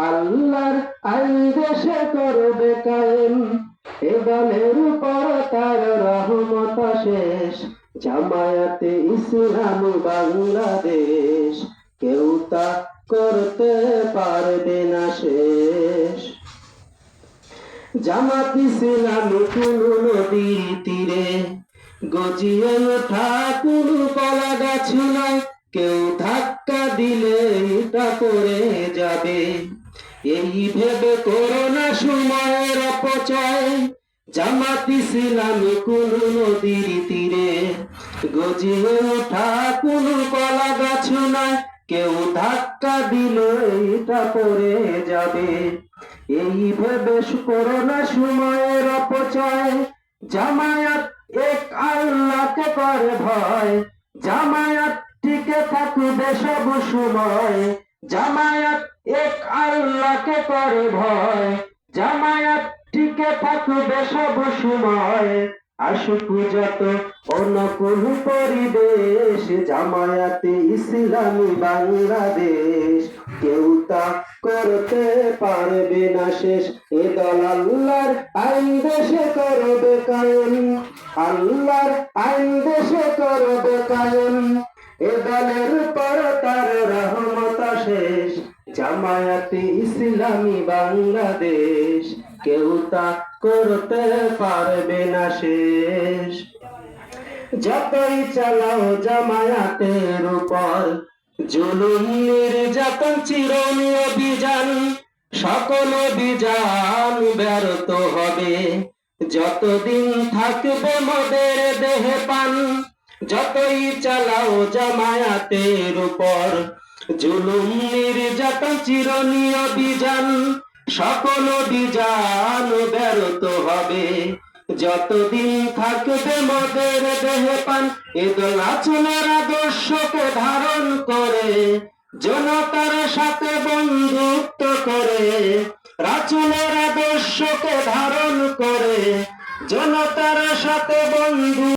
আল্লাহর আইন দেশে করবে কায়েম, এ দলের উপর তার রহমত শেষ। জামায়াতে ইসলাম বাংলাদেশ, কেউ তা করতে পারবে না শেষ। জামাত ইসলাম কোন নদীর তীরে গজিয়ে ওঠা কোন কলা গাছ নয়, কেউ ধাক্কা দিলে তা পড়ে যাবে। এই ভেবে করোনা সময়ের অপচয়, জামাত ইসলাম কোন নদীর তীরে গজিয়ে ওঠা কোন কলা গাছ নয়, কেউ ধাক্কা দিলে তা পড়ে যাবে। এই ভেবে করোনা সময়ের অপচয়, জামায়াত এক আল্লাহকে করে ভয়। জামায়াত টিকে থাকবে সব সময়, জামায়াত এক আল্লাহকে করে ভয়। জামায়াত টিকে থাকবে সব সময়, আসুক যত অনুকূল পরিবেশ। জামায়াতে ইসলামী বাংলাদেশ, কেউ তা করতে পারবে না শেষ। এ দল আল্লাহর আইন দেশে করবে কায়েম, আল্লাহর আইন দেশে করবে কায়েম। এ দলের পর তার রহমত শেষ। জামায়াতে ইসলামী বাংলাদেশ, কেউ তা করতে পারবে না শেষ। যতই চালাও জামায়াতের উপর জুলুম নির্যাতন চিরনি অভিযান, সকল অভিযান ব্যর্থ হবে যতদিন থাকবে মদের দেহে পান। যতই চালাও জামায়াতের উপর জুলুম নির্যাতন চিরনি অভিযান, সকল অভিযান ব্যর্থ হবে যতদিন থাকবে মদের দেহে পান। এ দল আচরণের আদর্শকে ধারণ করে জনতার সাথে বন্ধুত্ব করে, রাসূলের আদর্শকে ধারণ করে জনতার সাথে বন্ধু